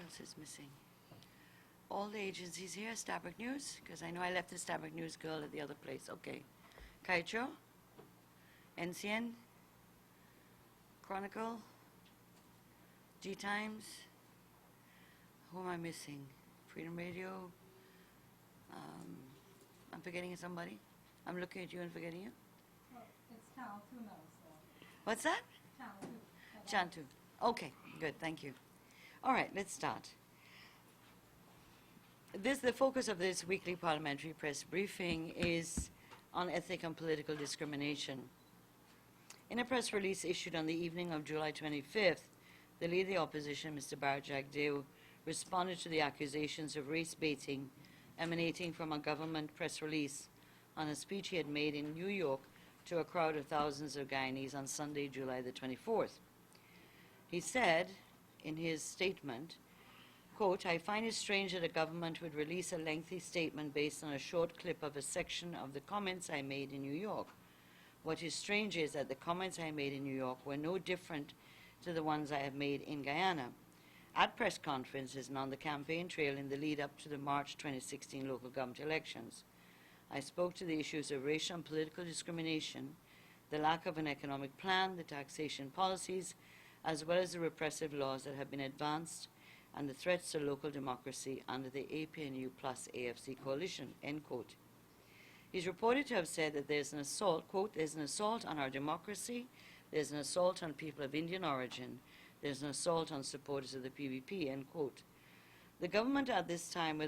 else is missing? All the agencies here, Stabrook News, because I know I left the Stabrook News girl at the other place. Okay. Kaicho, NCN, Chronicle, G-Times. Who am I missing? Freedom Radio. I'm forgetting somebody. I'm looking at you and forgetting you. Well, it's Channel 2 now, so. What's that? Channel 2. Chantu. Okay, good, thank you. All right, let's start. The focus of this weekly parliamentary press briefing is on ethnic and political discrimination. In a press release issued on the evening of July 25th, the leader of the opposition, Mr. Bharat Jagdeo, responded to the accusations of race baiting emanating from a government press release on a speech he had made in New York to a crowd of thousands of Guyanese on Sunday, July the 24th. He said in his statement, quote, "I find it strange that a government would release a lengthy statement based on a short clip of a section of the comments I made in New York. What is strange is that the comments I made in New York were no different to the ones I have made in Guyana. At press conferences and on the campaign trail in the lead up to the March 2016 local government elections, I spoke to the issues of racial and political discrimination, the lack of an economic plan, the taxation policies, as well as the repressive laws that have been advanced and the threats to local democracy under the APNU plus AFC coalition," end quote. He's reported to have said that there's an assault, quote, "there's an assault on our democracy, there's an assault on people of Indian origin, there's an assault on supporters of the PVP," end quote. The government at this time,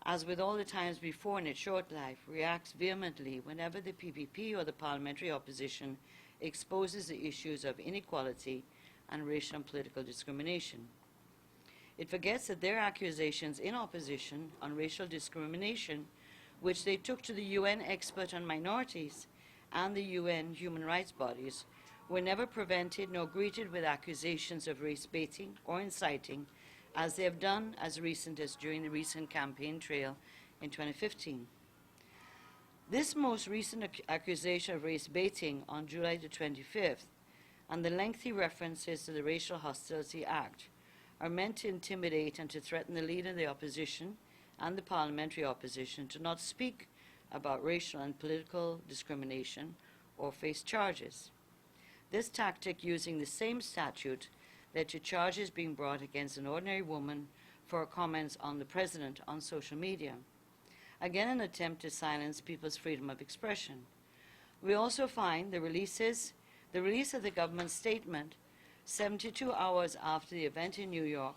as with all the times before in its short life, reacts vehemently whenever the PPP or the parliamentary opposition exposes the issues of inequality and racial and political discrimination. It forgets that their accusations in opposition on racial discrimination, which they took to the UN expert on minorities and the UN human rights bodies, were never prevented nor greeted with accusations of race baiting or inciting, as they have done as recent as during the recent campaign trail in 2015. This most recent accusation of race baiting on July the 25th and the lengthy references to the Racial Hostility Act are meant to intimidate and to threaten the leader of the opposition and the parliamentary opposition to not speak about racial and political discrimination or face charges. This tactic, using the same statute, led to charges being brought against an ordinary woman for her comments on the president on social media. Again, an attempt to silence people's freedom of expression. We also find the release of the government statement 72 hours after the event in New York,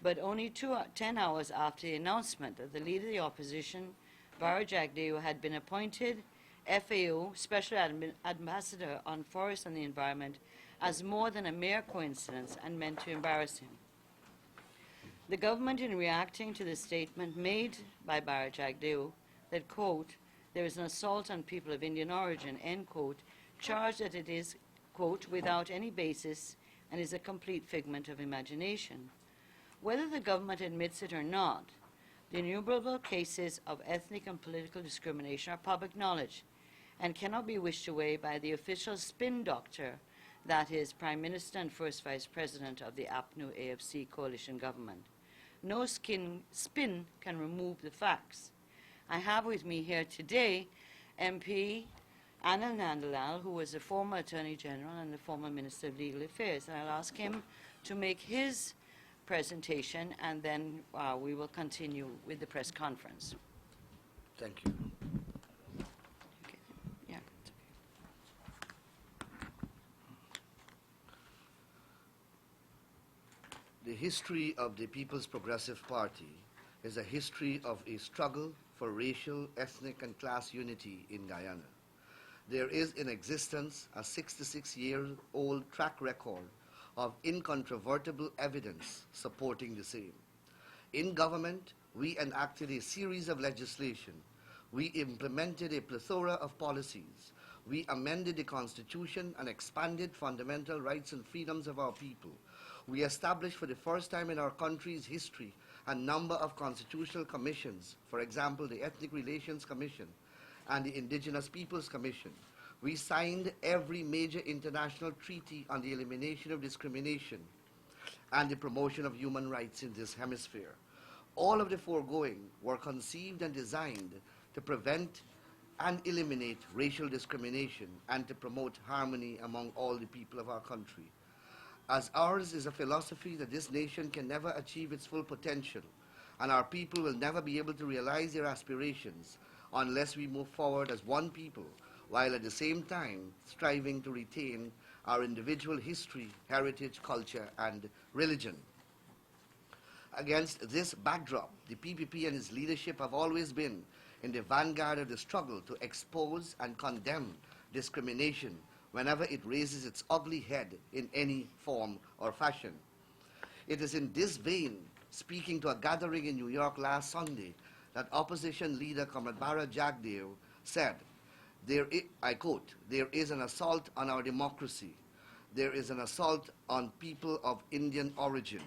but only 10 hours after the announcement that the leader of the opposition, Bharat Jagdeo, had been appointed FAO, Special Ambassador on Forest and the Environment, as more than a mere coincidence and meant to embarrass him. The government, in reacting to the statement made by Bharat Jagdeo that, quote, "there is an assault on people of Indian origin," end quote, charged that it is, quote, "without any basis and is a complete figment of imagination." Whether the government admits it or not, the innumerable cases of ethnic and political discrimination are public knowledge and cannot be wished away by the official spin doctor that is Prime Minister and First Vice President of the APNU AFC coalition government. No spin can remove the facts. I have with me here today MP Anil Nandlall, who was the former Attorney General and the former Minister of Legal Affairs. And I'll ask him to make his presentation, and then we will continue with the press conference. Thank you. Okay. Yeah. The history of the People's Progressive Party is a history of a struggle for racial, ethnic, and class unity in Guyana. There is in existence a 66-year-old track record of incontrovertible evidence supporting the same. In government, we enacted a series of legislation. We implemented a plethora of policies. We amended the Constitution and expanded fundamental rights and freedoms of our people. We established for the first time in our country's history a number of constitutional commissions, for example, the Ethnic Relations Commission and the Indigenous Peoples Commission. We signed every major international treaty on the elimination of discrimination. and the promotion of human rights in this hemisphere. All of the foregoing were conceived and designed to prevent and eliminate racial discrimination and to promote harmony among all the people of our country. As ours is a philosophy that this nation can never achieve its full potential, and our people will never be able to realize their aspirations unless we move forward as one people, while at the same time striving to retain our individual history, heritage, culture, and religion. Against this backdrop, the PPP and its leadership have always been in the vanguard of the struggle to expose and condemn discrimination whenever it raises its ugly head in any form or fashion. It is in this vein, speaking to a gathering in New York last Sunday, that opposition leader Comrade Bara Jagdeo said, I quote, "There is an assault on our democracy. There is an assault on people of Indian origin.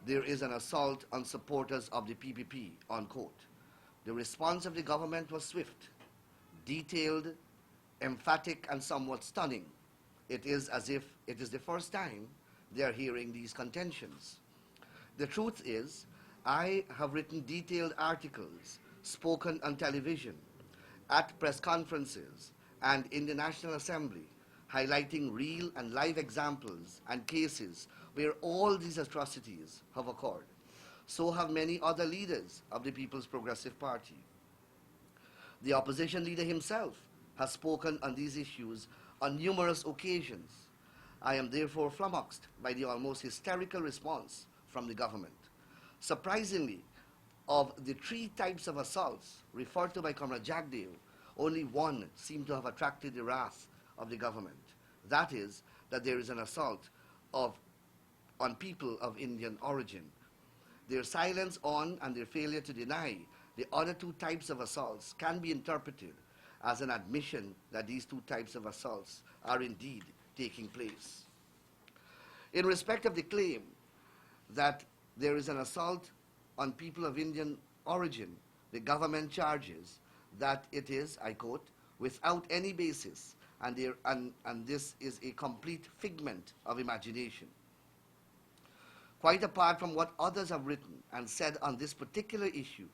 There is an assault on supporters of the PPP," unquote. The response of the government was swift, detailed, emphatic, and somewhat stunning. It is as if it is the first time they are hearing these contentions. The truth is, I have written detailed articles, spoken on television, at press conferences, and in the National Assembly, highlighting real and live examples and cases where all these atrocities have occurred. So have many other leaders of the People's Progressive Party. The opposition leader himself has spoken on these issues on numerous occasions. I am therefore flummoxed by the almost hysterical response from the government. Surprisingly, of the 3 types of assaults referred to by Comrade Jagdeo, only one seemed to have attracted the wrath of the government. That is, that there is an assault on people of Indian origin. Their silence on and their failure to deny the other 2 types of assaults can be interpreted as an admission that these 2 types of assaults are indeed taking place. In respect of the claim that there is an assault on people of Indian origin, the government charges that it is, I quote, "without any basis, and this is a complete figment of imagination." Quite apart from what others have written and said on this particular issue,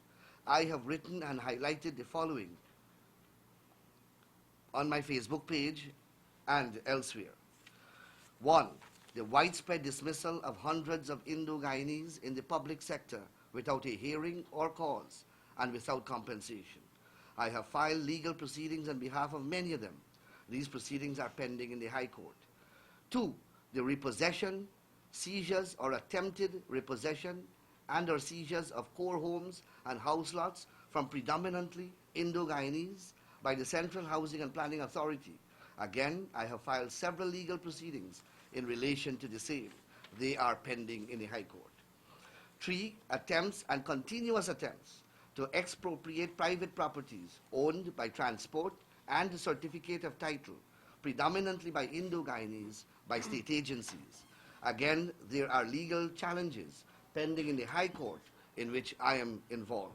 I have written and highlighted the following on my Facebook page and elsewhere. 1. The widespread dismissal of hundreds of Indo-Guyanese in the public sector without a hearing or cause and without compensation. I have filed legal proceedings on behalf of many of them. These proceedings are pending in the High Court. 2. The repossession, seizures or attempted repossession and or seizures of core homes and house lots from predominantly Indo-Guyanese by the Central Housing and Planning Authority. Again, I have filed several legal proceedings in relation to the same. They are pending in the High Court. 3. Attempts and continuous attempts to expropriate private properties owned by transport and the certificate of title, predominantly by Indo-Guyanese, by state agencies. Again, there are legal challenges pending in the High Court in which I am involved.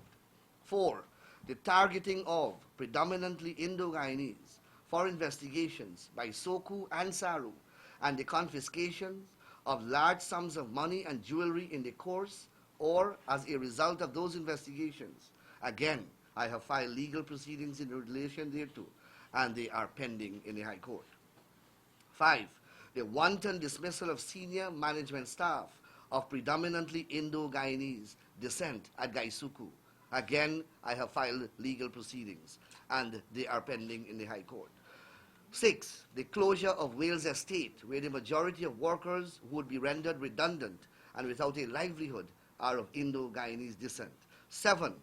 4. The targeting of predominantly Indo-Guyanese for investigations by SOCU and SARU and the confiscation of large sums of money and jewelry in the course or as a result of those investigations. Again, I have filed legal proceedings in relation thereto, and they are pending in the High Court. 5. The wanton dismissal of senior management staff of predominantly Indo-Guyanese descent at Gaisuku. Again, I have filed legal proceedings, and they are pending in the High Court. 6. The closure of Wales Estate, where the majority of workers who would be rendered redundant and without a livelihood are of Indo-Guyanese descent. 7.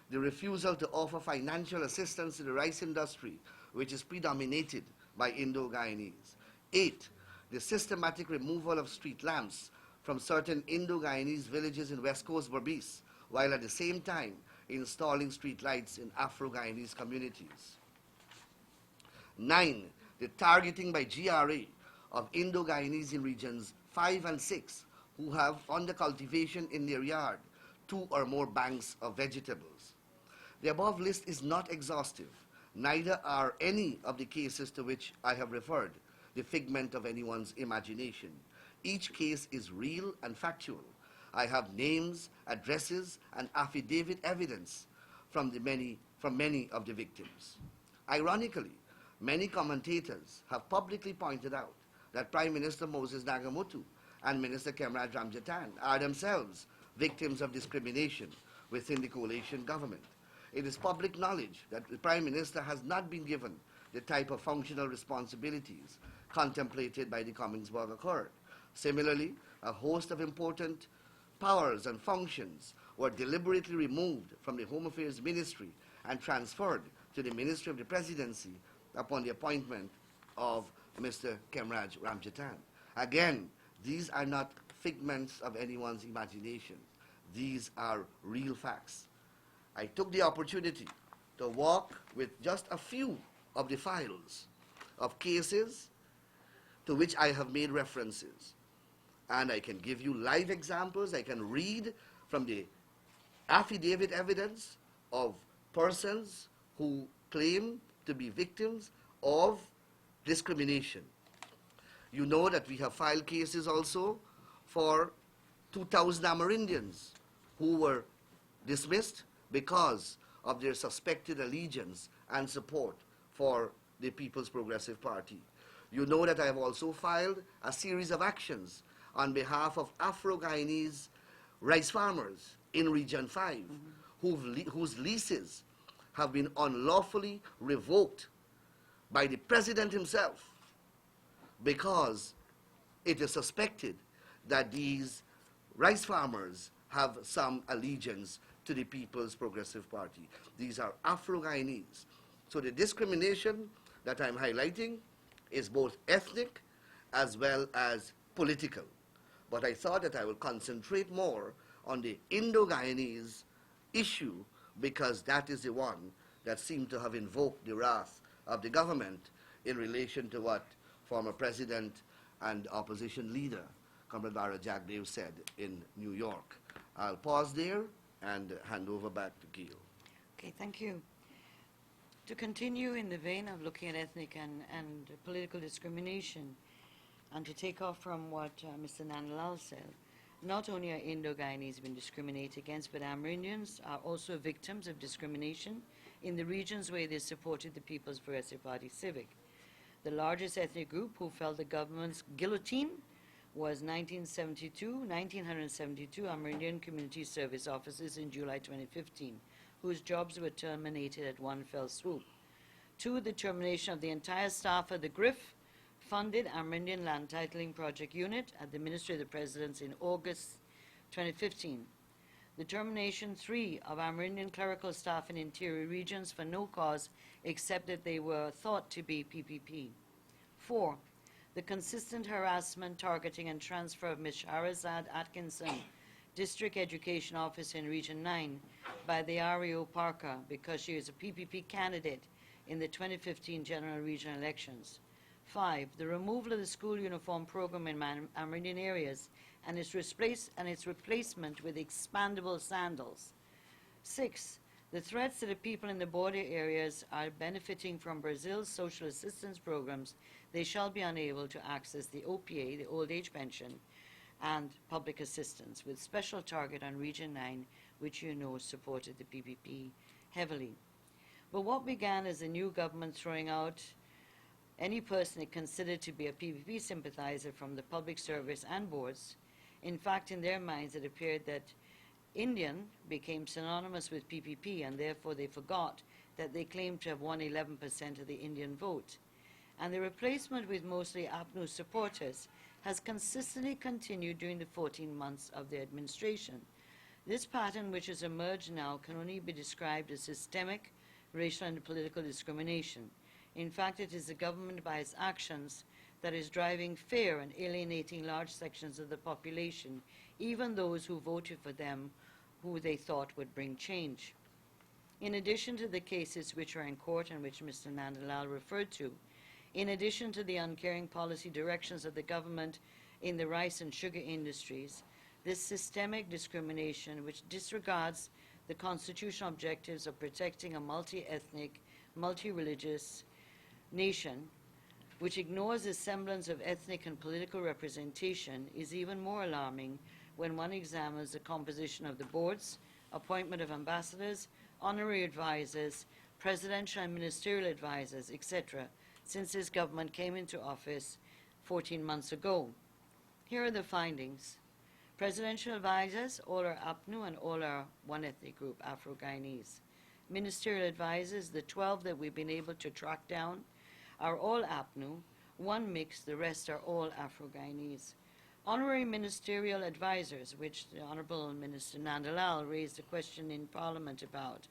The refusal to offer financial assistance to the rice industry, which is predominated by Indo-Guyanese. 8. The systematic removal of street lamps from certain Indo-Guyanese villages in West Coast Berbice, while at the same time installing street lights in Afro-Guyanese communities. 9. The targeting by GRA of Indo-Guyanese in regions 5 and 6 who have under cultivation in their yard 2 or more banks of vegetables. The above list is not exhaustive, neither are any of the cases to which I have referred the figment of anyone's imagination. Each case is real and factual. I have names, addresses, and affidavit evidence from many of the victims. Ironically, many commentators have publicly pointed out that Prime Minister Moses Nagamootoo and Minister Kemraj Ramjatan are themselves victims of discrimination within the coalition government. It is public knowledge that the Prime Minister has not been given the type of functional responsibilities contemplated by the Commonwealth Accord. Similarly, a host of important powers and functions were deliberately removed from the Home Affairs Ministry and transferred to the Ministry of the Presidency upon the appointment of Mr. Kemraj Ramjatan. Again, these are not figments of anyone's imagination. These are real facts. I took the opportunity to walk with just a few of the files of cases to which I have made references. And I can give you live examples. I can read from the affidavit evidence of persons who claim to be victims of discrimination. You know that we have filed cases also for 2,000 Amerindians who were dismissed because of their suspected allegiance and support for the People's Progressive Party. You know that I have also filed a series of actions on behalf of Afro-Guyanese rice farmers in Region 5 whose leases have been unlawfully revoked by the president himself because it is suspected that these rice farmers have some allegiance to the People's Progressive Party. These are Afro-Guyanese. So the discrimination that I'm highlighting is both ethnic as well as political. But I thought that I will concentrate more on the Indo-Guyanese issue because that is the one that seemed to have invoked the wrath of the government in relation to what former President and opposition leader, Comrade Bara Jagdev, said in New York. I'll pause there and hand over back to Gil. Okay, thank you. To continue in the vein of looking at ethnic and political discrimination, and to take off from what Mr. Nandalal said, not only are Indo-Guyanese being discriminated against, but Amerindians are also victims of discrimination in the regions where they supported the People's Progressive Party Civic. The largest ethnic group who felt the government's guillotine was 1972 Amerindian Community Service officers in July 2015, whose jobs were terminated at one fell swoop. 2, the termination of the entire staff of the GRIF-funded Amerindian Land Titling Project Unit at the Ministry of the Presidency in August 2015. The termination, 3, of Amerindian clerical staff in interior regions for no cause except that they were thought to be PPP. 4, the consistent harassment, targeting, and transfer of Ms. Shahrazad Atkinson, District Education Officer in Region 9, by the REO Parker because she is a PPP candidate in the 2015 general regional elections. 5, the removal of the school uniform program in Amerindian areas and its replacement with expandable sandals. 6, the threats that the people in the border areas are benefiting from Brazil's social assistance programs. They shall be unable to access the OPA, the old age pension, and public assistance, with special target on Region 9, which you know supported the PPP heavily. But what began as a new government throwing out any person it considered to be a PPP sympathizer from the public service and boards, in fact, in their minds it appeared that Indian became synonymous with PPP, and therefore they forgot that they claimed to have won 11% of the Indian vote. And the replacement with mostly APNU supporters has consistently continued during the 14 months of their administration. This pattern, which has emerged now, can only be described as systemic racial and political discrimination. In fact, it is the government by its actions that is driving fear and alienating large sections of the population, even those who voted for them, who they thought would bring change. In addition to the cases which are in court and which Mr. Nandalal referred to, in addition to the uncaring policy directions of the government in the rice and sugar industries, this systemic discrimination, which disregards the constitutional objectives of protecting a multi-ethnic, multi-religious nation, which ignores the semblance of ethnic and political representation, is even more alarming when one examines the composition of the boards, appointment of ambassadors, honorary advisors, presidential and ministerial advisors, etc., since this government came into office 14 months ago. Here are the findings. Presidential advisors, all are APNU and all are one ethnic group, Afro-Guyanese. Ministerial advisors, the 12 that we've been able to track down, are all APNU, one mix, the rest are all Afro-Guyanese. Honorary ministerial advisors, which the Honorable Minister Nandalal raised a question in Parliament about.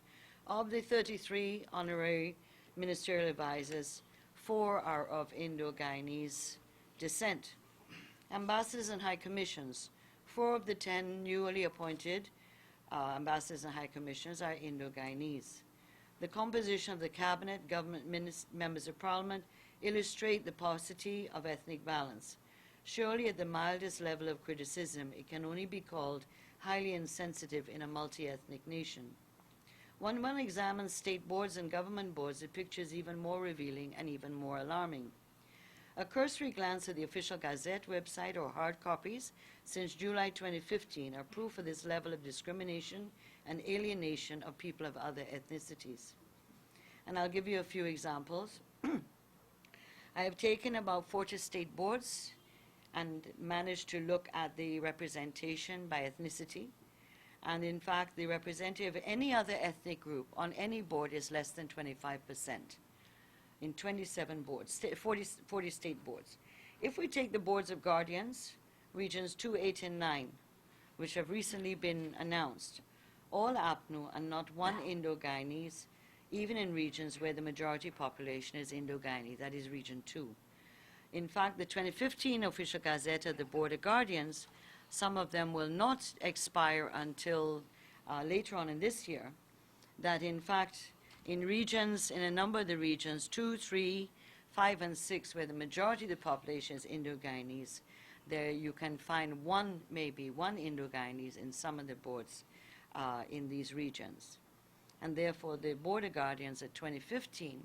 Of the 33 honorary ministerial advisors, 4 are of Indo-Guyanese descent. Ambassadors and high commissions, 4 of the 10 newly appointed ambassadors and high commissioners are Indo-Guyanese. The composition of the cabinet, government members of parliament illustrate the paucity of ethnic balance. Surely at the mildest level of criticism, it can only be called highly insensitive in a multi-ethnic nation. When one examines state boards and government boards, the picture is even more revealing and even more alarming. A cursory glance at the official Gazette website or hard copies since July 2015 are proof of this level of discrimination and alienation of people of other ethnicities. And I'll give you a few examples. I have taken about 40 state boards and managed to look at the representation by ethnicity. And in fact, the representative of any other ethnic group on any board is less than 25% in 27 boards, 40 state boards. If we take the boards of guardians, regions 2, 8, and 9, which have recently been announced, all APNU and not one Indo-Guyanese, even in regions where the majority population is Indo-Guyanese, that is region 2. In fact, the 2015 official Gazette of the Board of Guardians, some of them will not expire until later on in this year, that in fact in regions, in a number of the regions, 2, 3, 5, and 6, where the majority of the population is Indo-Guyanese, there you can find one, maybe one Indo-Guyanese in some of the boards in these regions. And therefore the Board of Guardians of 2015,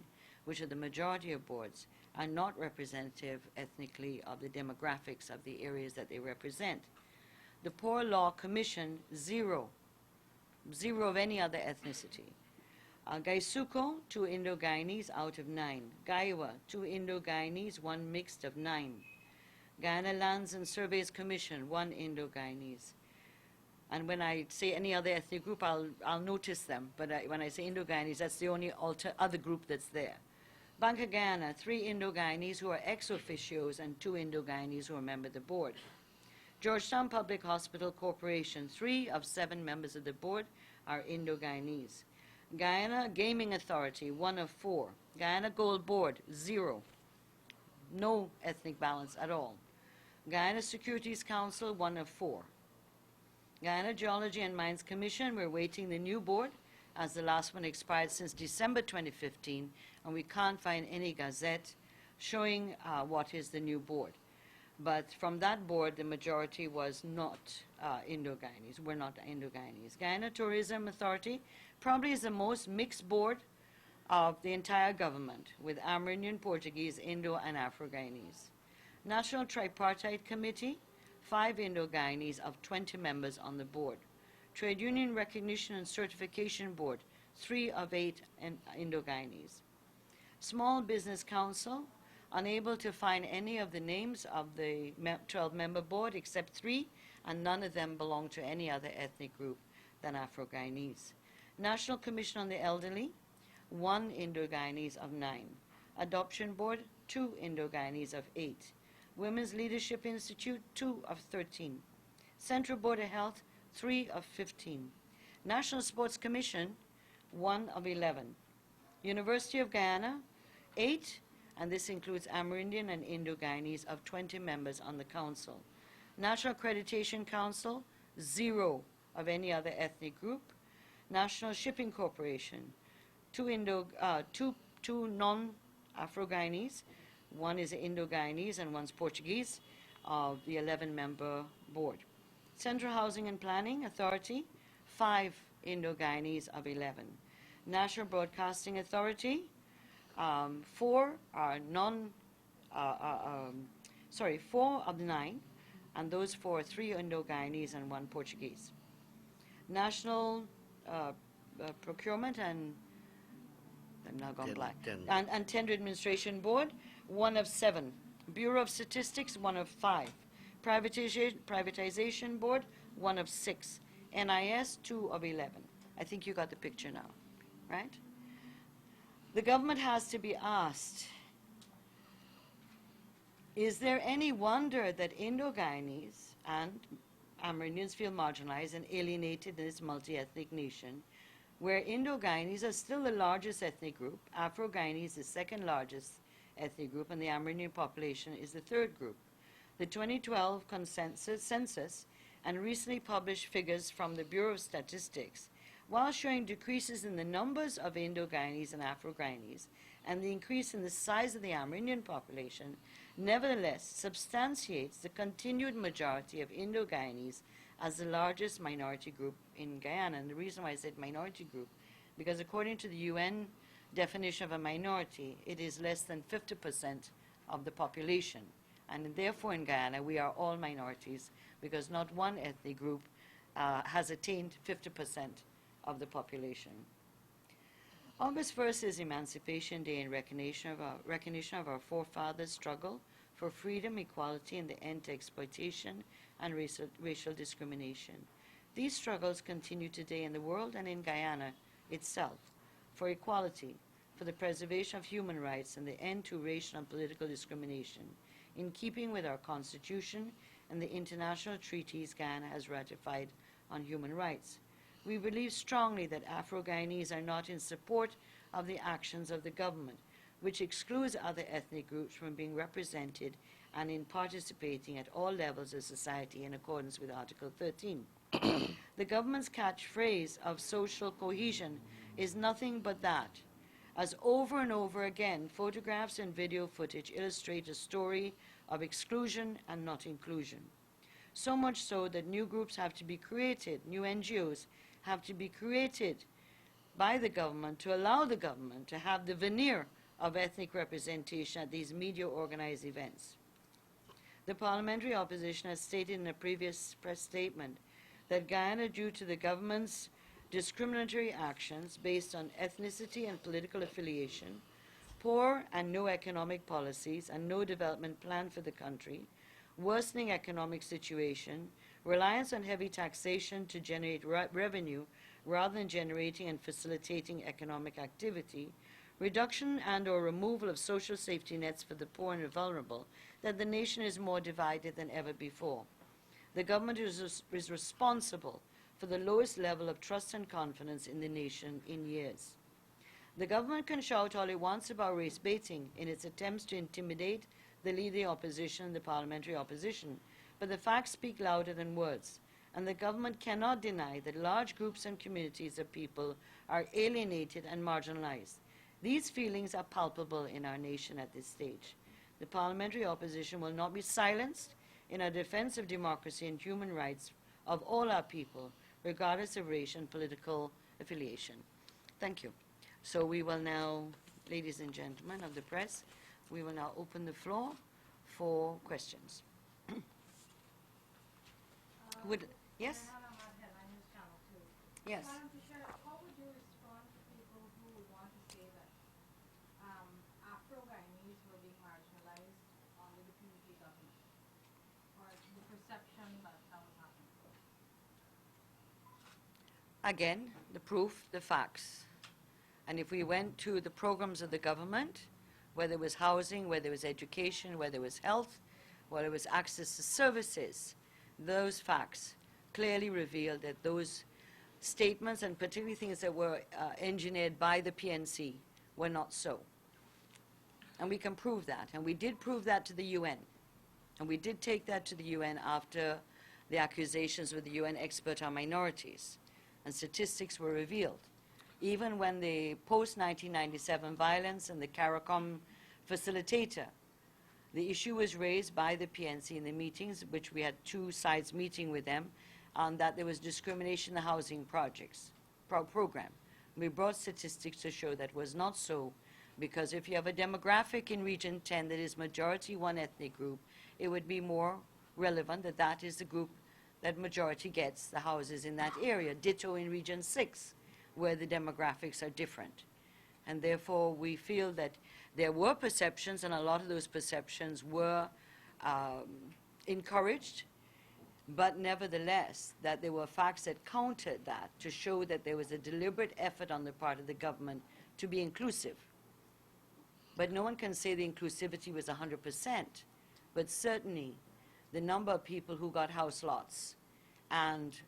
which are the majority of boards, are not representative ethnically of the demographics of the areas that they represent. The Poor Law Commission, 0 of any other ethnicity. Gaisuko, 2 Indo-Guyanese out of 9. Gaiwa, 2 Indo-Guyanese, 1 mixed of 9. Guyana Lands and Surveys Commission, 1 Indo-Guyanese. And when I say any other ethnic group, I'll notice them. But when I say Indo-Guyanese, that's the only other group that's there. Bank of Guyana, 3 Indo-Guyanese who are ex-officios and 2 Indo-Guyanese who are members of the board. Georgetown Public Hospital Corporation, 3 of 7 members of the board are Indo-Guyanese. Guyana Gaming Authority, 1 of 4. Guyana Gold Board, 0. No ethnic balance at all. Guyana Securities Council, 1 of 4. Guyana Geology and Mines Commission, we're waiting the new board, as the last one expired since December 2015, and we can't find any gazette showing what is the new board. But from that board, the majority was not Indo-Guyanese. We're not Indo-Guyanese. Guyana Tourism Authority probably is the most mixed board of the entire government, with Amerindian, Portuguese, Indo, and Afro-Guyanese. National Tripartite Committee, 5 Indo-Guyanese of 20 members on the board. Trade Union Recognition and Certification Board, 3 of 8 Indo-Guyanese. Small Business Council, unable to find any of the names of the 12-member board except 3, and none of them belong to any other ethnic group than Afro-Guyanese. National Commission on the Elderly, 1 Indo-Guyanese of 9. Adoption Board, 2 Indo-Guyanese of 8. Women's Leadership Institute, 2 of 13. Central Board of Health, 3 of 15. National Sports Commission, 1 of 11. University of Guyana, 8, and this includes Amerindian and Indo-Guyanese of 20 members on the council. National Accreditation Council, 0 of any other ethnic group. National Shipping Corporation, 2 non-Afro-Guyanese. 1 is Indo-Guyanese and 1's Portuguese of the 11-member board. Central Housing and Planning Authority, 5 Indo-Guyanese of 11. National Broadcasting Authority, 4 are 4 of the 9, and those 4, 3 Indo-Guyanese and 1 Portuguese. National Procurement and I'm now gone blank. And Tender Administration Board, 1 of 7. Bureau of Statistics, 1 of 5. Privatization Board, 1 of 6. NIS, 2 of 11. I think you got the picture now, right? The government has to be asked, is there any wonder that Indo-Guyanese and Amerindians feel marginalized and alienated in this multi-ethnic nation, where Indo-Guyanese are still the largest ethnic group, Afro-Guyanese the second largest ethnic group, and the Amerindian population is the third group? The 2012 census and recently published figures from the Bureau of Statistics, while showing decreases in the numbers of Indo-Guyanese and Afro-Guyanese and the increase in the size of the Amerindian population, nevertheless substantiates the continued majority of Indo-Guyanese as the largest minority group in Guyana. And the reason why I said minority group, because according to the UN definition of a minority, it is less than 50% of the population. And therefore in Guyana, we are all minorities, because not one ethnic group has attained 50% of the population. August 1st is Emancipation Day in recognition of our forefathers' struggle for freedom, equality, and the end to exploitation and racial discrimination. These struggles continue today in the world and in Guyana itself for equality, for the preservation of human rights, and the end to racial and political discrimination, in keeping with our Constitution and the international treaties Guyana has ratified on human rights. We believe strongly that Afro-Guyanese are not in support of the actions of the government, which excludes other ethnic groups from being represented and in participating at all levels of society in accordance with Article 13. The government's catchphrase of social cohesion is nothing but that, as over and over again, photographs and video footage illustrate a story of exclusion and not inclusion. So much so that new groups have to be created, new NGOs have to be created by the government to allow the government to have the veneer of ethnic representation at these media-organized events. The parliamentary opposition has stated in a previous press statement that Guyana, due to the government's discriminatory actions based on ethnicity and political affiliation, poor and no economic policies and no development plan for the country, worsening economic situation, reliance on heavy taxation to generate revenue rather than generating and facilitating economic activity, reduction and or removal of social safety nets for the poor and vulnerable, that the nation is more divided than ever before. The government is responsible for the lowest level of trust and confidence in the nation in years. The government can shout all it wants about race baiting in its attempts to intimidate the leading opposition and the parliamentary opposition, but the facts speak louder than words, and the government cannot deny that large groups and communities of people are alienated and marginalized. These feelings are palpable in our nation at this stage. The parliamentary opposition will not be silenced in our defense of democracy and human rights of all our people, regardless of race and political affiliation. Thank you. So we will now, ladies and gentlemen of the press, we will now open the floor for questions. Yes? Diana Madhead, I News Channel 2. Yes. Madam Chair, how would you respond to people who would want to say that Afro-Guyanese were being marginalized under the PDP government, or the perception that that was happening? Again, the proof, the facts. And if we went to the programs of the government, whether it was housing, whether it was education, whether it was health, whether it was access to services, those facts clearly reveal that those statements, and particularly things that were engineered by the PNC, were not so. And we can prove that. And we did prove that to the UN. And we did take that to the UN after the accusations with the UN expert on minorities. And statistics were revealed. Even when the post-1997 violence and the CARICOM facilitator, the issue was raised by the PNC in the meetings, which we had 2 sides meeting with them, on that there was discrimination in the housing projects program. We brought statistics to show that was not so, Because if you have a demographic in Region 10 that is majority one ethnic group, it would be more relevant that that is the group that majority gets the houses in that area. Ditto in Region 6, where the demographics are different. And therefore, we feel that there were perceptions, and a lot of those perceptions were encouraged, but nevertheless, that there were facts that countered that to show that there was a deliberate effort on the part of the government to be inclusive. But no one can say the inclusivity was 100%, but certainly the number of people who got house lots and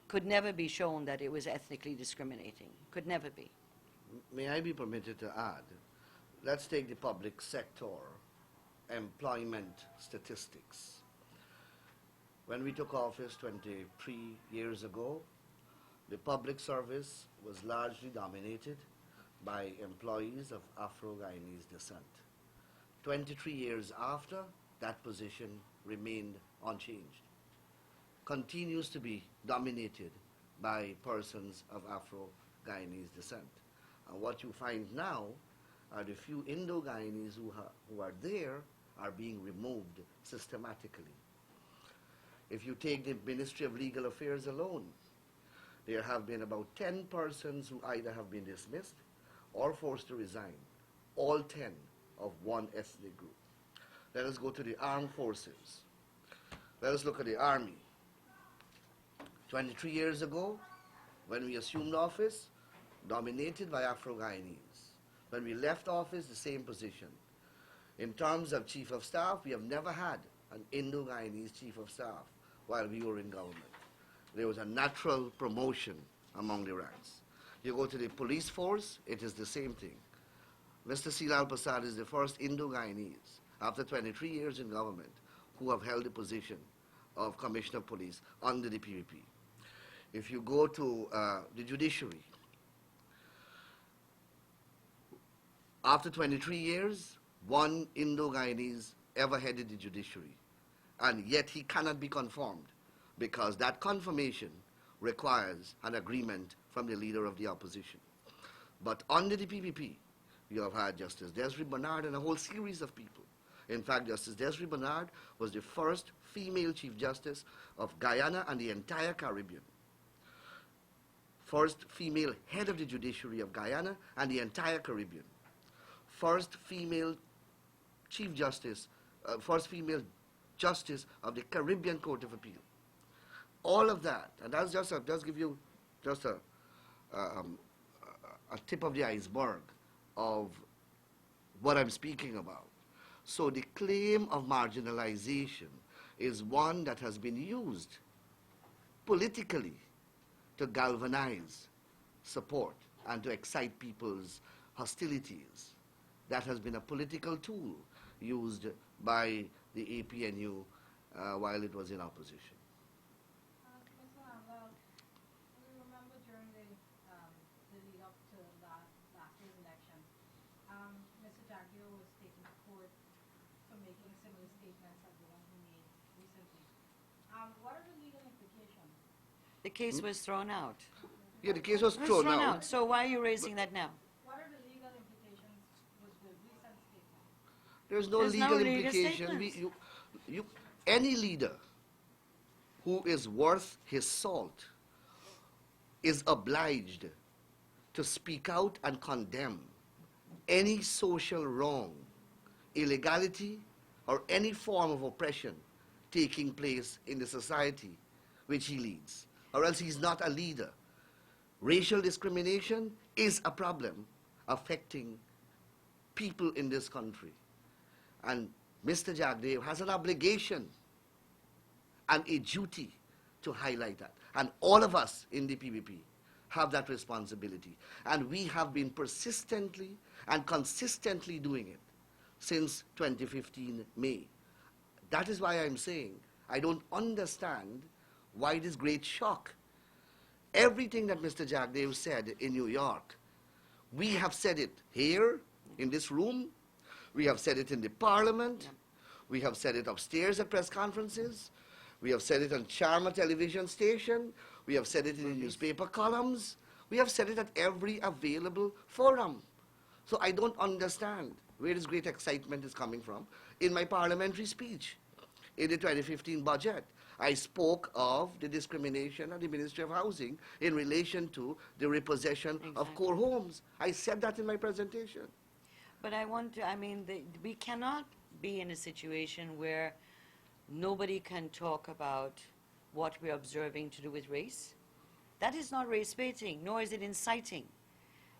could never be shown that it was ethnically discriminating, could never be. May I be permitted to add? Let's take the public sector employment statistics. When we took office 23 years ago, the public service was largely dominated by employees of Afro-Guyanese descent. 23 years after, that position remained unchanged. Continues to be dominated by persons of Afro-Guyanese descent. And what you find now are the few Indo-Guyanese who are there are being removed systematically. If you take the Ministry of Legal Affairs alone, there have been about 10 persons who either have been dismissed or forced to resign, all 10 of one ethnic group. Let us go to the armed forces. Let us look at the Army. 23 years ago, when we assumed office, dominated by Afro-Guyanese. When we left office, the same position. In terms of Chief of Staff, we have never had an Indo-Guyanese Chief of Staff while we were in government. There was a natural promotion among the ranks. You go to the police force, it is the same thing. Mr. Silal Prasad is the first Indo-Guyanese, after 23 years in government, who have held the position of Commissioner of Police under the PVP. If you go to the judiciary, after 23 years, one Indo-Guyanese ever headed the judiciary, and yet he cannot be confirmed because that confirmation requires an agreement from the leader of the opposition. But under the PPP, you have had Justice Desiree Bernard and a whole series of people. In fact, Justice Desiree Bernard was the first female Chief Justice of Guyana and the entire Caribbean. First female head of the judiciary of Guyana and the entire Caribbean. First female Chief Justice, first female Justice of the Caribbean Court of Appeal. All of that, and that's just give you just a tip of the iceberg of what I'm speaking about. So the claim of marginalization is one that has been used politically to galvanize support and to excite people's hostilities. That has been a political tool used by the APNU while it was in opposition. Mr. Lambert, we remember during the lead up to last year's election, Mr. Jagdeo was taken to court for making similar statements as the one he made recently. What are the legal implications? The case was thrown out. Yeah, the case was It was thrown out. So why are you raising that now? What are the legal implications with the recent statement? There's no There's no legal legal implication. statements. Any leader who is worth his salt is obliged to speak out and condemn any social wrong, illegality, or any form of oppression taking place in the society which he leads, or else he's not a leader. Racial discrimination is a problem affecting people in this country. And Mr. Jagdeo has an obligation and a duty to highlight that. And all of us in the PPP have that responsibility. And we have been persistently and consistently doing it since 2015 May. That is why I'm saying I don't understand why this great shock. Everything that Mr. Jagdeo said in New York, we have said it here in this room, we have said it in the parliament, we have said it upstairs at press conferences, we have said it on Charma television station, we have said it in the newspaper columns, we have said it at every available forum. So I don't understand where this great excitement is coming from. In my parliamentary speech, in the 2015 budget, I spoke of the discrimination of the Ministry of Housing in relation to the repossession of Exactly. core homes. I said that in my presentation. But I want to, I mean, we cannot be in a situation where nobody can talk about what we're observing to do with race. That is not race baiting, nor is it inciting.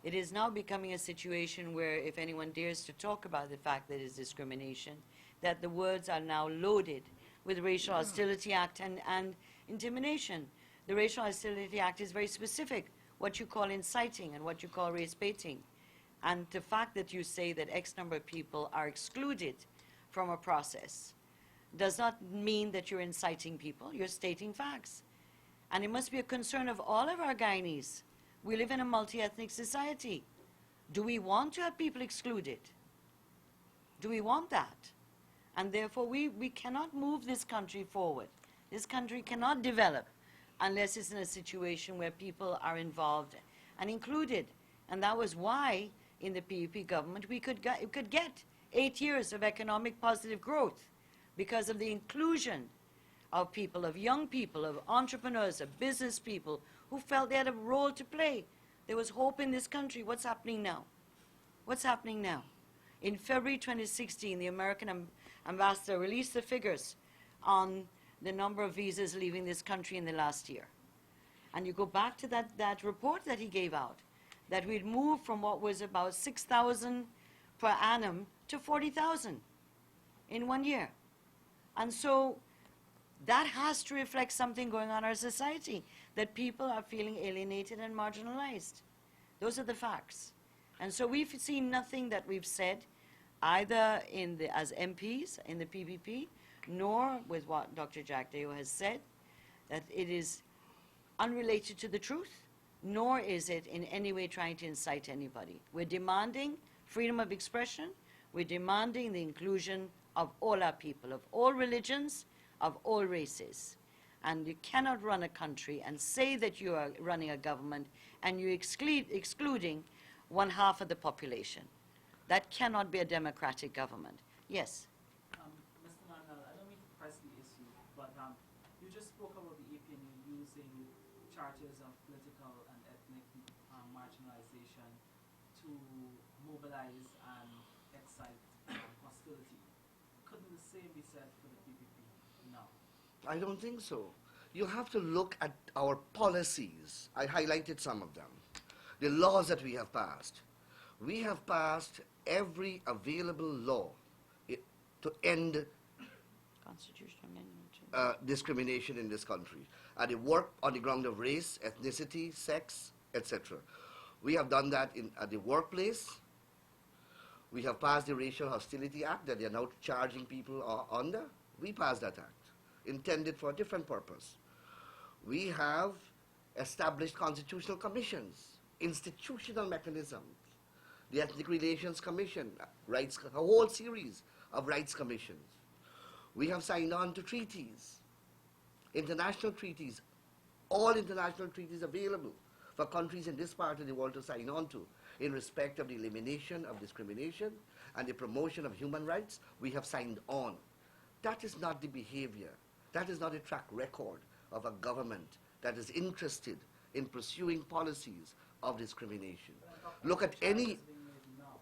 It is now becoming a situation where if anyone dares to talk about the fact that it's discrimination, that the words are now loaded with Racial Hostility Act and intimidation. The Racial Hostility Act is very specific, what you call inciting and what you call race baiting. And the fact that you say that X number of people are excluded from a process does not mean that you're inciting people, you're stating facts. And it must be a concern of all of our Guyanese. We live in a multi-ethnic society. Do we want to have people excluded? Do we want that? And therefore, we cannot move this country forward. This country cannot develop unless it's in a situation where people are involved and included. And that was why, in the PUP government, we could get 8 years of economic positive growth because of the inclusion of people, of young people, of entrepreneurs, of business people who felt they had a role to play. There was hope in this country. What's happening now? What's happening now? In February 2016, the American ambassador released the figures on the number of visas leaving this country in the last year. And you go back to that report that he gave out, that we'd moved from what was about 6,000 per annum to 40,000 in 1 year. And so that has to reflect something going on in our society, that people are feeling alienated and marginalized. Those are the facts. And so we've seen nothing that we've said, either as MPs in the PPP, nor with what Dr. Jack Deo has said, that it is unrelated to the truth, nor is it in any way trying to incite anybody. We're demanding freedom of expression. We're demanding the inclusion of all our people, of all religions, of all races. And you cannot run a country and say that you are running a government and you're excluding 1/2 of the population. That cannot be a democratic government. Yes? Mr. Manal, I don't mean to press the issue, but you just spoke about the APNU using charges of political and ethnic marginalization to mobilize and excite hostility. Couldn't the same be said for the PPP now? I don't think so. You have to look at our policies. I highlighted some of them. The laws that we have passed. We have passed every available law to end Constitutional amendment. discrimination in this country. And they work on the ground of race, ethnicity, sex, etc. We have done that at the workplace. We have passed the Racial Hostility Act that they are now charging people under. We passed that act, intended for a different purpose. We have established constitutional commissions, institutional mechanisms, the Ethnic Relations Commission, a whole series of rights commissions. We have signed on to treaties, international treaties, all international treaties available for countries in this part of the world to sign on to in respect of the elimination of discrimination and the promotion of human rights. We have signed on. That is not the behavior. That is not a track record of a government that is interested in pursuing policies of discrimination. Look at any... Being made now.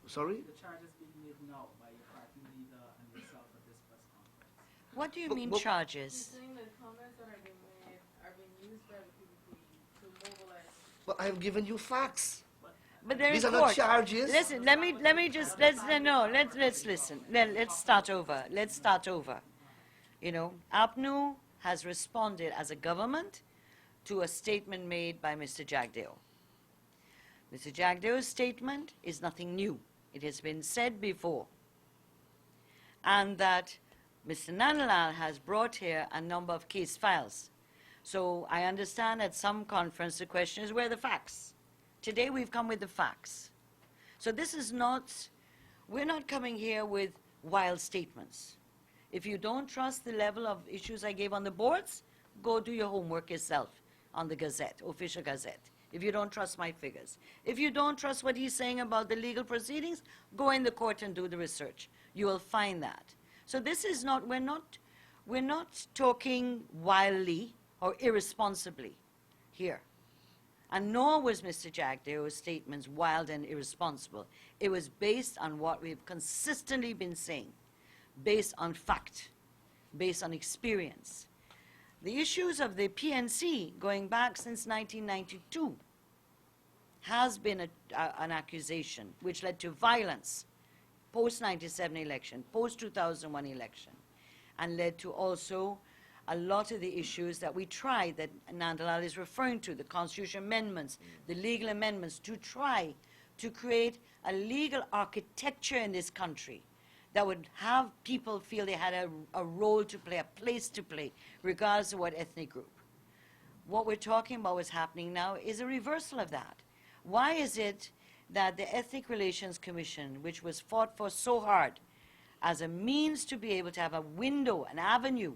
Sorry? The charges being made now by your party leader and yourself at this press conference. What do you But- mean but- He's charges? saying that comments that are being made are being used by the PPP to mobilize. But I have given you facts. But there These is are not court. charges. Listen, let me just let's listen. Let's start over. Let's start over. You know, APNU has responded as a government to a statement made by Mr. Jagdeo. Mr. Jagdeo's statement is nothing new. It has been said before. And that Mr. Nanalal has brought here a number of case files. So I understand at some conference the question is, where are the facts? Today we've come with the facts. So this is not, we're not coming here with wild statements. If you don't trust the level of issues I gave on the boards, go do your homework yourself on the Gazette, official Gazette. if you don't trust my figures. If you don't trust what he's saying about the legal proceedings, go in the court and do the research. You will find that. So this is not, we're not talking wildly or irresponsibly here. And nor was Mr. Jagdeo's statements wild and irresponsible. It was based on what we've consistently been saying, based on fact, based on experience. The issues of the PNC going back since 1992 has been an accusation which led to violence post-97 election, post-2001 election, and led to also a lot of the issues that we tried, that Nandalal is referring to, the constitutional amendments, the legal amendments, to try to create a legal architecture in this country that would have people feel they had a role to play, a place to play, regardless of what ethnic group. What we're talking about, what's happening now, is a reversal of that. Why is it that the Ethnic Relations Commission, which was fought for so hard as a means to be able to have a window, an avenue,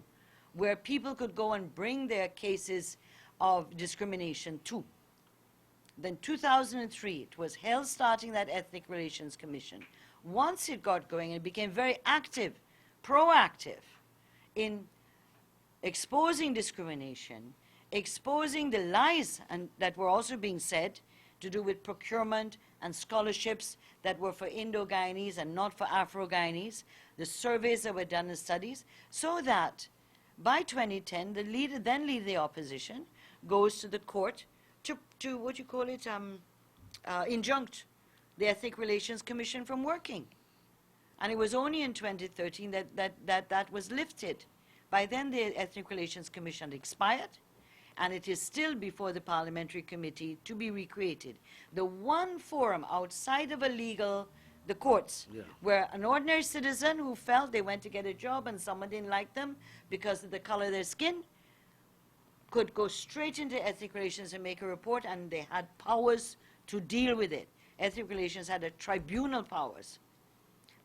where people could go and bring their cases of discrimination to. Then 2003, it was held starting that Ethnic Relations Commission. Once it got going, it became very active, proactive in exposing discrimination, exposing the lies that were also being said to do with procurement and scholarships that were for Indo-Guyanese and not for Afro-Guyanese, the surveys that were done in studies, so that by 2010, the leader, then leader of the opposition, goes to the court to what you call it, injunct the Ethnic Relations Commission from working. And it was only in 2013 that was lifted. By then, the Ethnic Relations Commission had expired, and it is still before the Parliamentary Committee to be recreated. The one forum outside of a legal, the courts, where an ordinary citizen who felt they went to get a job and someone didn't like them because of the color of their skin could go straight into ethnic relations and make a report, and they had powers to deal with it. Ethnic relations had a tribunal powers.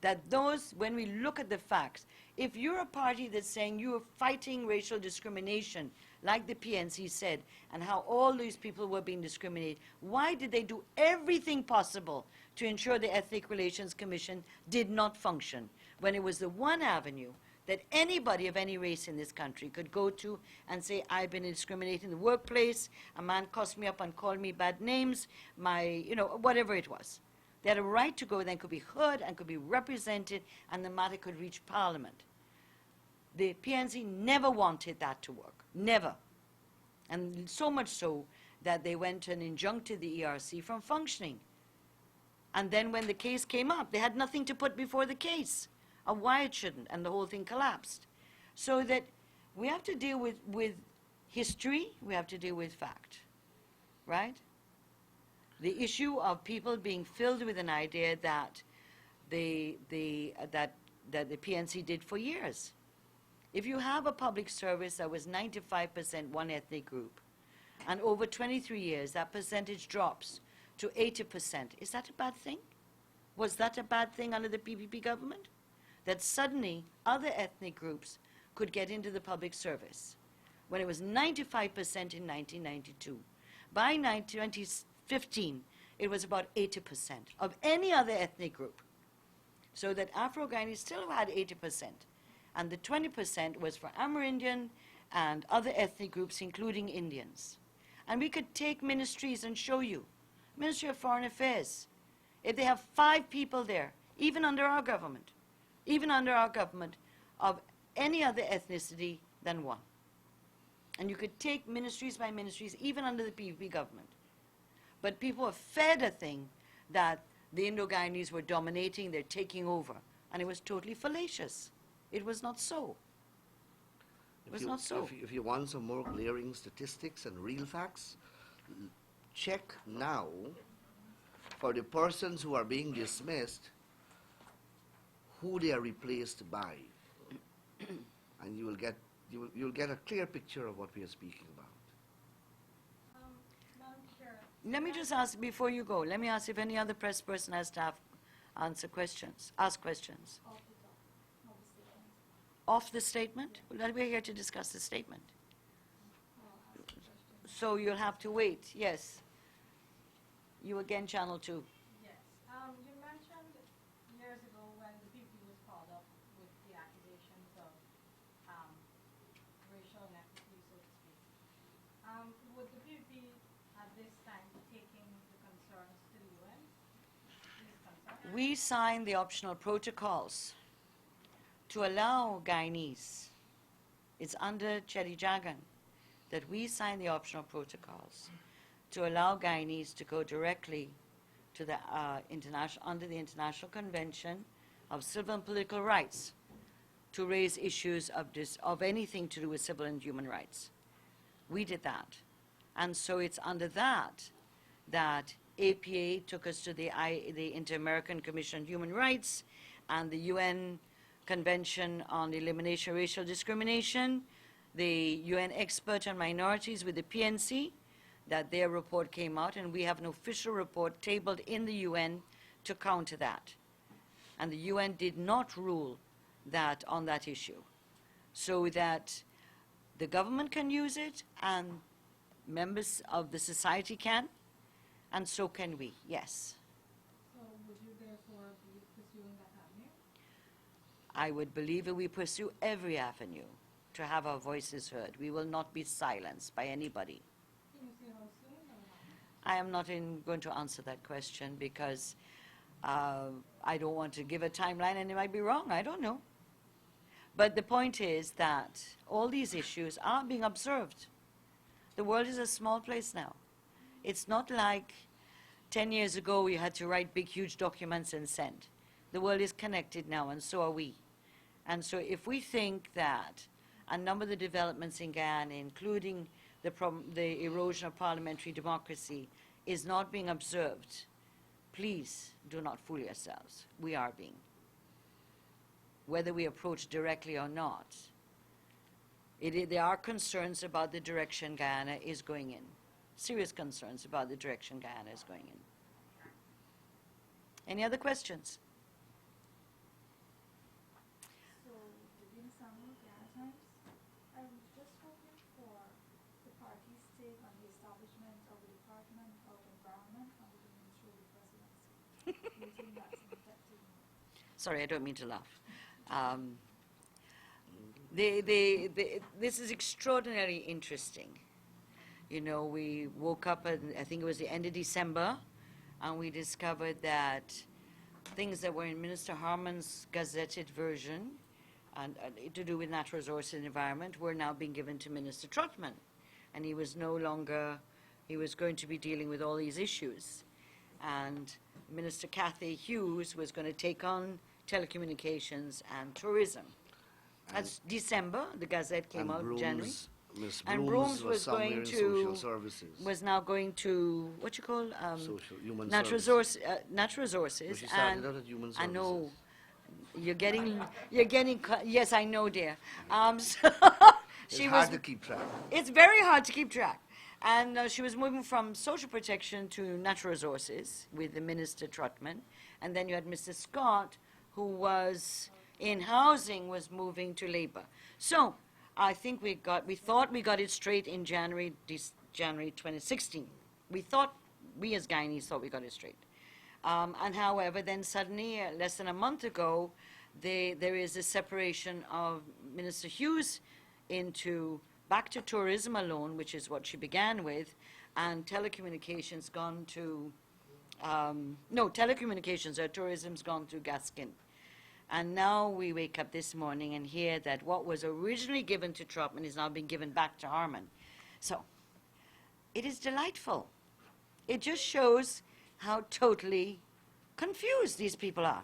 That those, when we look at the facts, if you're a party that's saying you're fighting racial discrimination, like the PNC said, and how all these people were being discriminated, why did they do everything possible to ensure the Ethnic Relations Commission did not function, when it was the one avenue that anybody of any race in this country could go to and say, I've been discriminated in the workplace, a man cussed me up and called me bad names, whatever it was. They had a right to go, then could be heard and could be represented, and the matter could reach Parliament. The PNC never wanted that to work, never. And so much so that they went and injuncted the ERC from functioning. And then when the case came up, they had nothing to put before the case of why it shouldn't, and the whole thing collapsed. So that we have to deal with history, we have to deal with fact, right? The issue of people being filled with an idea that the PNC did for years. If you have a public service that was 95% one ethnic group, and over 23 years that percentage drops to 80%, is that a bad thing? Was that a bad thing under the PPP government? That suddenly other ethnic groups could get into the public service, when it was 95% in 1992. By 2015, it was about 80% of any other ethnic group. So that Afro-Guyanese still had 80%. And the 20% was for Amerindian and other ethnic groups, including Indians. And we could take ministries and show you. Ministry of Foreign Affairs, if they have 5 people there, even under our government, of any other ethnicity than one. And you could take ministries by ministries, even under the PPP government. But people were fed a thing that the Indo-Guyanese were dominating, they're taking over. And it was totally fallacious. It was not so. It was not so. If you want some more glaring statistics and real facts, check now for the persons who are being dismissed, who they are replaced by. And you will get a clear picture of what we are speaking about. Madam Chair, Let me just ask, before you go, let me ask if any other press person has to ask questions. Off the statement? Well, we're here to discuss the statement. So you'll have to wait, yes. You again, Channel 2. Yes. You mentioned years ago when the PP was called up with the accusations of racial inequity, so to speak. Would the PP at this time be taking the concerns to the UN? These concerns? We signed the optional protocols to allow Guyanese. It's under Chetty Jagan that we signed the optional protocols to allow Guyanese to go directly to the under the International Convention of Civil and Political Rights to raise issues of anything to do with civil and human rights. We did that. And so it's under that APA took us to the Inter-American Commission on Human Rights and the UN Convention on the Elimination of Racial Discrimination, the UN expert on minorities with the PNC, that their report came out, and we have an official report tabled in the UN to counter that. And the UN did not rule that on that issue, so that the government can use it and members of the society can, and so can we, yes. So would you therefore be pursuing that avenue? I would believe that we pursue every avenue to have our voices heard. We will not be silenced by anybody. Can you say how soon or not? I am not going to answer that question because I don't want to give a timeline and it might be wrong. I don't know. But the point is that all these issues are being observed. The world is a small place now. It's not like 10 years ago you had to write big, huge documents and send. The world is connected now, and so are we. And so if we think that a number of the developments in Guyana, including the erosion of parliamentary democracy, is not being observed, please do not fool yourselves. We are being. Whether we approach directly or not, there are concerns about the direction Guyana is going in. Serious concerns about the direction Guyana is going in. Any other questions? So, Vivian Samuel, Guyana Times. I'm just hoping for the party's take on the establishment of the Department of Environment under the Ministry of the Presidency. Do you think that's an effective move? Sorry, I don't mean to laugh. This is extraordinarily interesting. You know, we woke up, I think it was the end of December, and we discovered that things that were in Minister Harmon's gazetted version and to do with natural resources and environment were now being given to Minister Trotman. And he was no longer, he was going to be dealing with all these issues. And Minister Cathy Hughes was going to take on telecommunications and tourism. That's December. The Gazette came out in January. Ms. And Brooms Brooms was somewhere going in to social services. was now going to what you call Human natural services. natural But resources. she started And out at human I services. know you're getting yes, I know, dear. So It's she hard was. to keep track. It's very hard to keep track. And she was moving from social protection to natural resources with the Minister Trotman. And then you had Mr. Scott, who was in housing, was moving to labor. So I think we thought we got it straight in January 2016. We as Guyanese thought we got it straight. And however, then suddenly, less than a month ago, there is a separation of Minister Hughes back to tourism alone, which is what she began with, and telecommunications gone to, telecommunications or tourism's gone to Gaskin. And now we wake up this morning and hear that what was originally given to Trotman is now being given back to Harmon. So, it is delightful. It just shows how totally confused these people are.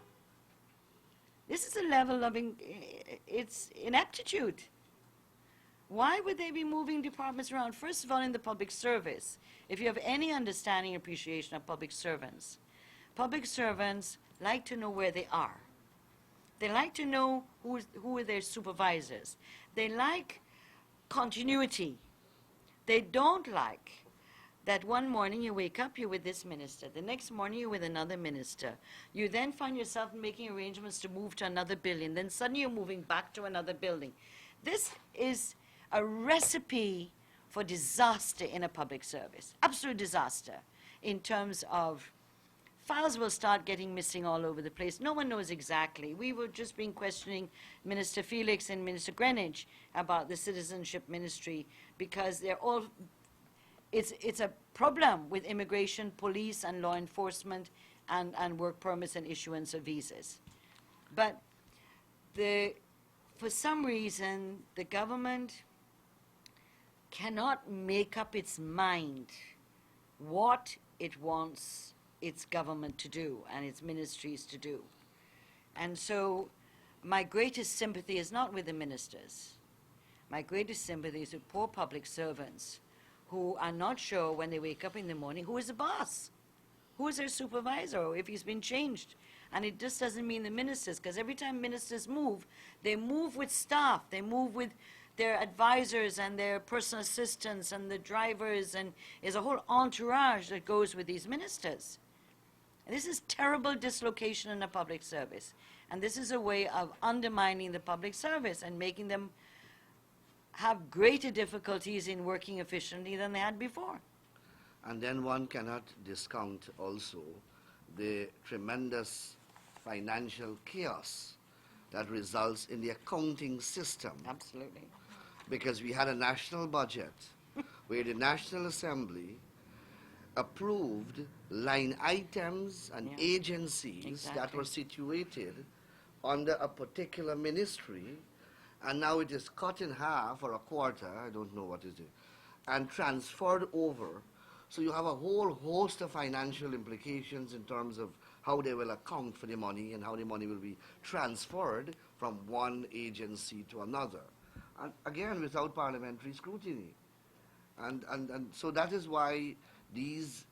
This is a level of it's ineptitude. Why would they be moving departments around? First of all, in the public service, if you have any understanding and appreciation of public servants like to know where they are. They like to know who are their supervisors. They like continuity. They don't like that one morning you wake up, you're with this minister. The next morning, you're with another minister. You then find yourself making arrangements to move to another building. Then suddenly you're moving back to another building. This is a recipe for disaster in a public service. Absolute disaster. in terms of files will start getting missing all over the place. No one knows exactly. We were just been questioning Minister Felix and Minister Greenwich about the citizenship ministry because they're all, it's a problem with immigration, police, and law enforcement, and work permits and issuance of visas. But for some reason, the government cannot make up its mind what it wants its government to do and its ministries to do. And so my greatest sympathy is not with the ministers. My greatest sympathy is with poor public servants who are not sure when they wake up in the morning who is the boss, who is their supervisor, or if he's been changed. And it just doesn't mean the ministers, because every time ministers move, they move with staff, they move with their advisors and their personal assistants and the drivers, and there's a whole entourage that goes with these ministers. And this is terrible dislocation in the public service. And this is a way of undermining the public service and making them have greater difficulties in working efficiently than they had before. And then one cannot discount also the tremendous financial chaos that results in the accounting system. Absolutely. Because we had a national budget where the National Assembly approved line items and Yeah. agencies that were situated under a particular ministry, and now it is cut in half or a quarter, I don't know what it is, and transferred over. So you have a whole host of financial implications in terms of how they will account for the money and how the money will be transferred from one agency to another. And again, without parliamentary scrutiny. And so that is why these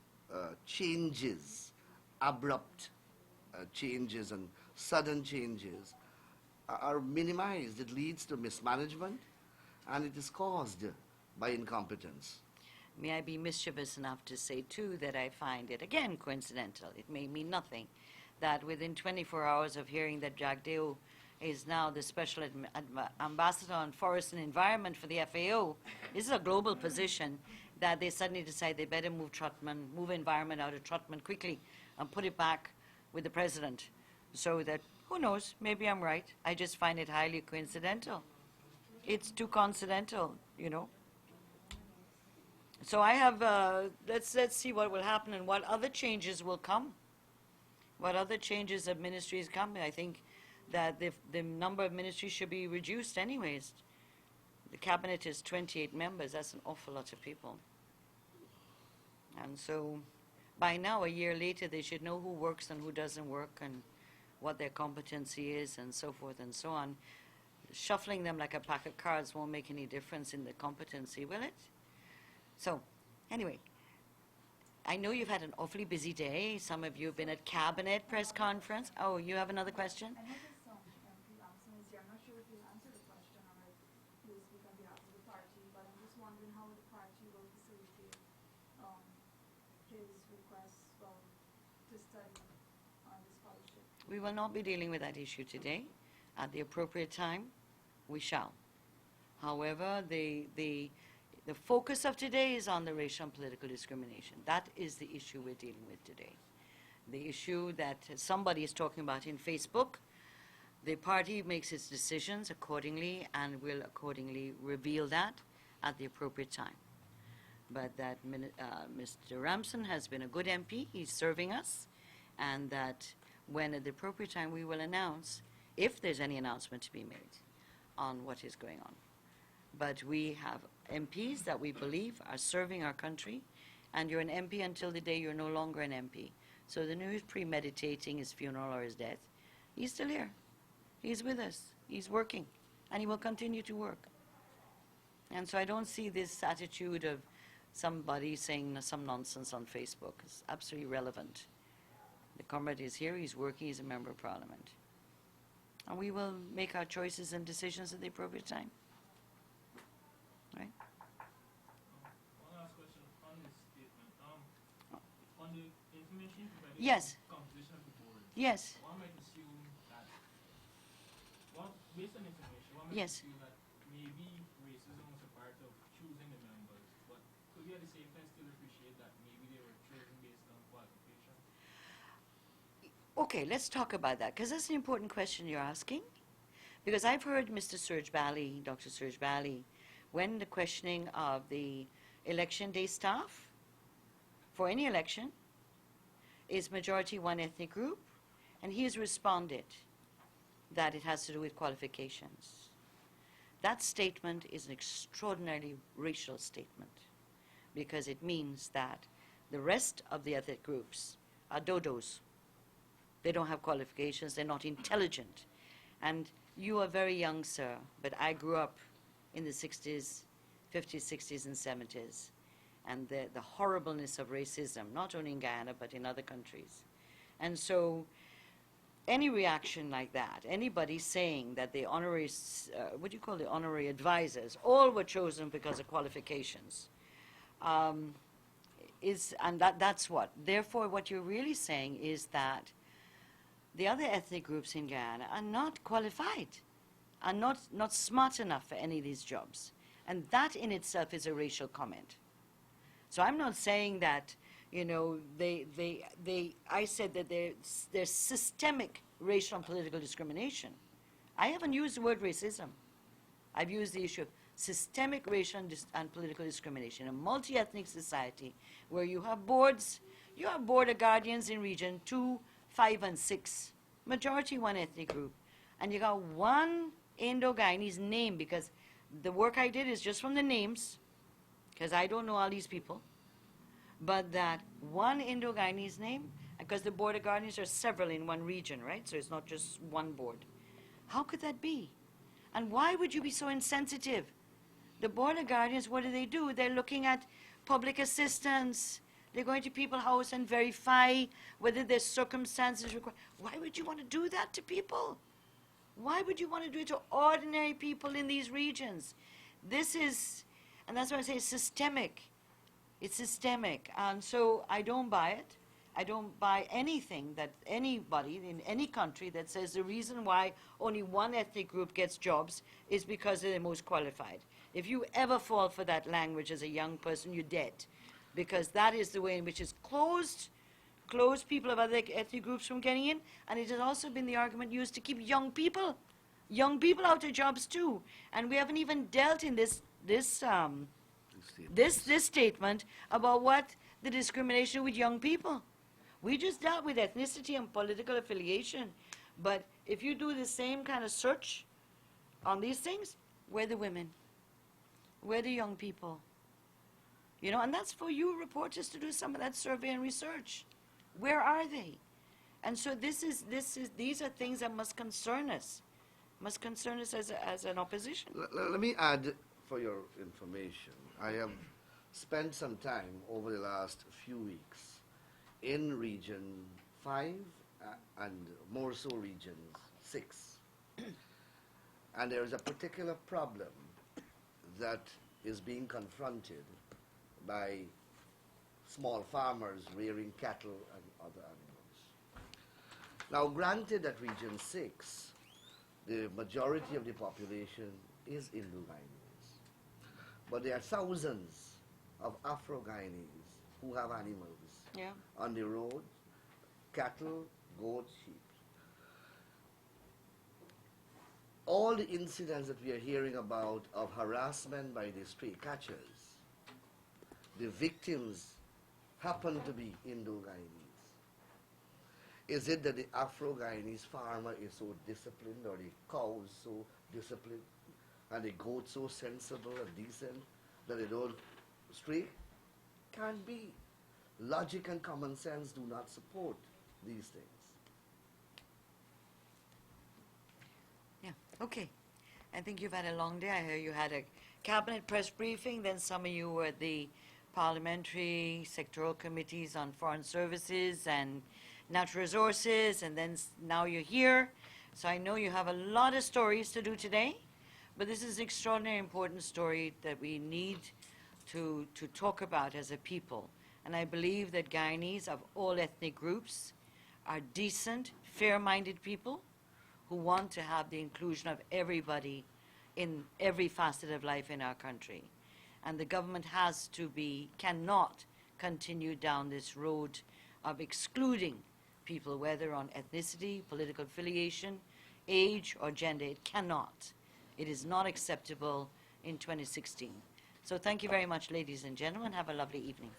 changes, abrupt changes and sudden changes are minimized. It leads to mismanagement, and it is caused by incompetence. May I be mischievous enough to say, too, that I find it, again, coincidental, it may mean nothing, that within 24 hours of hearing that Jagdeo is now the Special Ambassador on Forest and Environment for the FAO, this is a global position, that they suddenly decide they better move environment out of Trotman quickly and put it back with the President. So that, who knows, maybe I'm right. I just find it highly coincidental. It's too coincidental, you know. So I have, let's see what will happen and what other changes will come. What other changes of ministries come. I think that the number of ministries should be reduced anyways. The cabinet is 28 members. That's an awful lot of people. And so by now, a year later, they should know who works and who doesn't work and what their competency is and so forth and so on. Shuffling them like a pack of cards won't make any difference in the competency, will it? So, anyway, I know you've had an awfully busy day. Some of you have been at cabinet press conference. Oh, you have another question? I noticed MP Lamson is here. I'm not sure if he'll answer the question or he'll speak on behalf of the party, but I'm just wondering how the party will facilitate his request to study on this scholarship. We will not be dealing with that issue today. At the appropriate time, we shall. However, the focus of today is on the racial and political discrimination. That is the issue we're dealing with today. The issue that somebody is talking about in Facebook. The party makes its decisions accordingly and will accordingly reveal that at the appropriate time. But that Mr. Ramson has been a good MP, he's serving us, and that when at the appropriate time we will announce, if there's any announcement to be made, on what is going on. But we have MPs that we believe are serving our country, and you're an MP until the day you're no longer an MP. So the news premeditating his funeral or his death, he's still here. He's with us. He's working, and he will continue to work. And so I don't see this attitude of somebody saying some nonsense on Facebook. It's absolutely irrelevant. The comrade is here, he's working, he's a member of Parliament. And we will make our choices and decisions at the appropriate time. Right? One last question on this statement. On the information provided Yes. on composition of the board, Yes. one might assume that, based on information, one might Yes. assume that maybe racism was a part of choosing the members, but could we at the same time still appreciate that maybe they were chosen based Okay, let's talk about that, because that's an important question you're asking. Because I've heard Mr. Serge Bally, Dr. Serge Bally, when the questioning of the election day staff for any election is majority one ethnic group, and he has responded that it has to do with qualifications. That statement is an extraordinarily racial statement, because it means that the rest of the ethnic groups are dodos. They don't have qualifications, they're not intelligent. And you are very young, sir, but I grew up in the 60s, 50s, 60s, and 70s. And the horribleness of racism, not only in Guyana, but in other countries. And so any reaction like that, anybody saying that the honorary, what do you call the honorary advisors, all were chosen because of qualifications, and that's what. Therefore, what you're really saying is that the other ethnic groups in Guyana are not qualified, are not smart enough for any of these jobs. And that in itself is a racial comment. So I'm not saying that, you know, I said that there's systemic racial and political discrimination. I haven't used the word racism. I've used the issue of systemic racial and political discrimination. In a multi-ethnic society where you have boards, you have board of guardians in region 2, 5, and 6, majority one ethnic group. And you got one Indo-Guyanese name, because the work I did is just from the names, because I don't know all these people, but that one Indo-Guyanese name, because the Board of Guardians are several in one region, right? So it's not just one board. How could that be? And why would you be so insensitive? The Board of Guardians, what do? They're looking at public assistance. They're going to people's house and verify whether their circumstances require. Why would you want to do that to people? Why would you want to do it to ordinary people in these regions? This is, and that's why I say it's systemic. It's systemic. And so I don't buy it. I don't buy anything that anybody in any country that says the reason why only one ethnic group gets jobs is because they're the most qualified. If you ever fall for that language as a young person, you're dead. Because that is the way in which it's closed people of other ethnic groups from getting in, and it has also been the argument used to keep young people out of jobs too. And we haven't even dealt in this statement about what the discrimination with young people. We just dealt with ethnicity and political affiliation. But if you do the same kind of search on these things, where are the women? Where are the young people? You know, and that's for you reporters to do some of that survey and research. Where are they? And so these are things that must concern us. Must concern us as an opposition. Let me add for your information. I have spent some time over the last few weeks in Region 5 and more so Region 6. And there is a particular problem that is being confronted by small farmers rearing cattle and other animals. Now, granted that Region 6, the majority of the population is Indo-Guyanese, but there are thousands of Afro-Guyanese who have animals on the road, cattle, goats, sheep. All the incidents that we are hearing about of harassment by the stray catchers, the victims happen to be Indo-Guyanese. Is it that the Afro-Guyanese farmer is so disciplined, or the cows so disciplined, and the goats so sensible and decent that they don't stray? Can't be. Logic and common sense do not support these things. Yeah, okay. I think you've had a long day. I hear you had a cabinet press briefing, then some of you were at the parliamentary sectoral committees on foreign services and natural resources, and then now you're here. So I know you have a lot of stories to do today, but this is an extraordinarily important story that we need to talk about as a people. And I believe that Guyanese of all ethnic groups are decent, fair-minded people who want to have the inclusion of everybody in every facet of life in our country. And the government cannot continue down this road of excluding people, whether on ethnicity, political affiliation, age, or gender. It cannot. It is not acceptable in 2016. So thank you very much, ladies and gentlemen. Have a lovely evening.